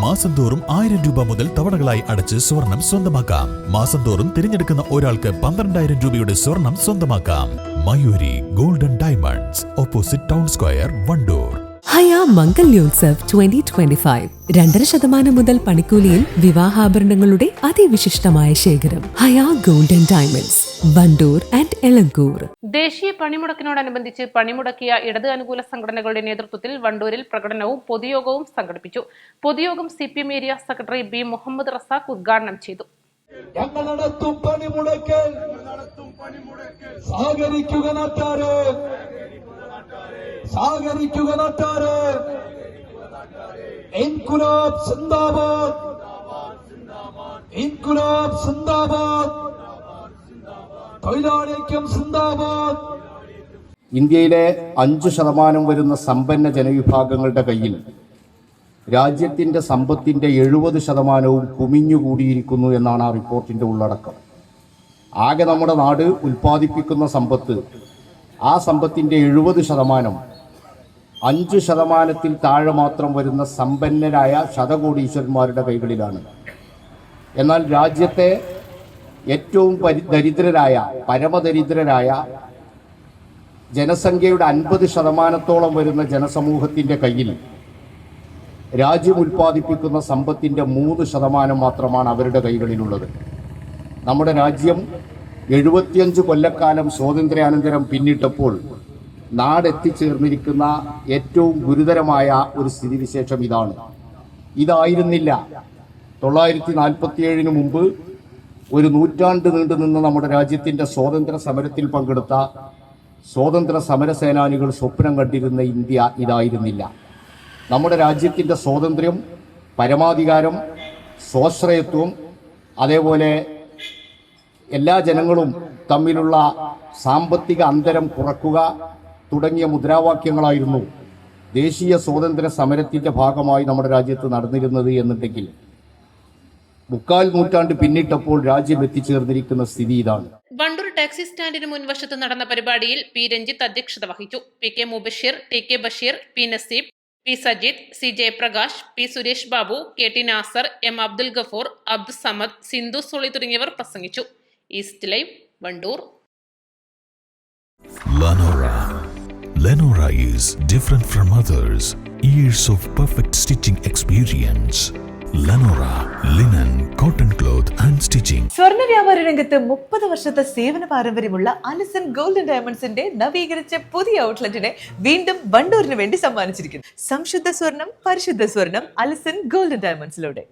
മാസം തോറും 1000 രൂപ മുതൽ തവണകളായി അടച്ച് സ്വർണം സ്വന്തമാക്കാം. മാസം തോറും തിരഞ്ഞെടുക്കുന്ന ഒരാൾക്ക് 12,000 രൂപയുടെ സ്വർണം സ്വന്തമാക്കാം. Mayuri golden diamonds, opposite town square, Wandoor. Haya Mangalyotsav 2025 2.5% മുതൽ പണിക്കൂലിയിൽ വിവാഹാഭരണങ്ങളുടെ അതിവിശിഷ്ടമായ ശേഖരം. Haya golden diamonds, Wandoor and Elankur. ദേശീയ പണിമുടക്കിനോടനുബന്ധിച്ച് പണിമുടക്കിയ ഇടത് അനുകൂല സംഘടനകളുടെ നേതൃത്വത്തിൽ വണ്ടൂരിൽ പ്രകടനവും പൊതുയോഗവും സംഘടിപ്പിച്ചു. പൊതുയോഗം CPM area secretary B Muhammad Razak ഉദ്ഘാടനം ചെയ്തു. ഞങ്ങൾ നടത്തും പണിമുടക്ക്, സഹകരിക്കുക നാട്ടാരെ, സഹകരിക്കുക നാട്ടാരെ. ഇൻകുലാബ് സിന്ദാബാദ്, ഇൻകുലാബ് സിന്ദാബാദ്, തൊഴിലാളിക്കും സിന്ദാബാദ്. ഇന്ത്യയിലെ 5% വരുന്ന സമ്പന്ന ജനവിഭാഗങ്ങളുടെ കയ്യിൽ രാജ്യത്തിന്റെ സമ്പത്തിന്റെ 70% കുമിഞ്ഞുകൂടിയിരിക്കുന്നു എന്നാണ് ആ റിപ്പോർട്ടിന്റെ ഉള്ളടക്കം. ആകെ നമ്മുടെ നാട് ഉൽപ്പാദിപ്പിക്കുന്ന സമ്പത്ത്, ആ സമ്പത്തിന്റെ 70% 5% താഴെ മാത്രം വരുന്ന സമ്പന്നരായ ശതകോടീശ്വരന്മാരുടെ കൈകളിലാണ്. എന്നാൽ രാജ്യത്തെ ഏറ്റവും ദരിദ്രരായ, പരമദരിദ്രരായ ജനസംഖ്യയുടെ 50% വരുന്ന ജനസമൂഹത്തിന്റെ കയ്യിൽ രാജ്യം ഉൽപ്പാദിപ്പിക്കുന്ന സമ്പത്തിന്റെ 3% മാത്രമാണ് അവരുടെ കൈകളിലുള്ളത്. നമ്മുടെ രാജ്യം 75 കൊല്ലക്കാലം സ്വാതന്ത്ര്യാനന്തരം പിന്നിട്ടപ്പോൾ നാടെത്തിച്ചേർന്നിരിക്കുന്ന ഏറ്റവും ഗുരുതരമായ ഒരു സ്ഥിതിവിശേഷം ഇതായിരുന്നില്ല 947 മുമ്പ് ഒരു നൂറ്റാണ്ട് നീണ്ടുനിന്ന നമ്മുടെ രാജ്യത്തിന്റെ സ്വാതന്ത്ര്യ സമരത്തിൽ പങ്കെടുത്ത സ്വാതന്ത്ര്യ സമരസേനാനികൾ സ്വപ്നം കണ്ടിരുന്ന ഇന്ത്യ ഇതായിരുന്നില്ല. നമ്മുടെ രാജ്യത്തിന്റെ സ്വാതന്ത്ര്യം, പരമാധികാരം, സ്വാശ്രയത്വം, അതേപോലെ എല്ലാ ജനങ്ങളും തമ്മിലുള്ള സാമ്പത്തിക അന്തരം കുറക്കുക തുടങ്ങിയ മുദ്രാവാക്യങ്ങളായിരുന്നു ദേശീയ സ്വാതന്ത്ര്യ സമരത്തിന്റെ ഭാഗമായി നമ്മുടെ രാജ്യത്ത് നടന്നിരുന്നത് എന്നുണ്ടെങ്കിൽ 3/4 നൂറ്റാണ്ട് പിന്നിട്ടപ്പോൾ രാജ്യം എത്തിച്ചേർന്നിരിക്കുന്ന സ്ഥിതി ഇതാണ്. വണ്ടൂർ ടാക്സി സ്റ്റാൻഡിന് മുൻവശത്ത് നടന്ന പരിപാടിയിൽ P രഞ്ജിത്ത് അധ്യക്ഷത വഹിച്ചു. PK Mubashir, TK Basheer, P നസീബ്, P Sajith, C Jayaprakash, P Suresh Babu, KT Nasar, M Abdul Gafoor, Abdul Samad, Sindhu Soly തുടങ്ങിയവർ പ്രസംഗിച്ചു. East live, Wandoor. Lenora is different from others. Years of perfect stitching experience. Lenora linen, cotton cloth and stitching. സ്വർണ്ണ വ്യാപാര രംഗത്ത് 30 വർഷത്തെ സേവന പാരമ്പര്യമുള്ള അലിസൺ ഗോൾഡൻ ഡയമണ്ട്സിന്റെ നവീകരിച്ച പുതിയ ഔട്ട്ലെറ്റിനെ വീണ്ടും വണ്ടൂരിന് വേണ്ടി സമ്മാനിച്ചിരിക്കുന്നു. സംശുദ്ധ സ്വർണം, പരിശുദ്ധ സ്വർണം, അലിസൺ ഗോൾഡൻ ഡയമണ്ട്സിലൂടെ.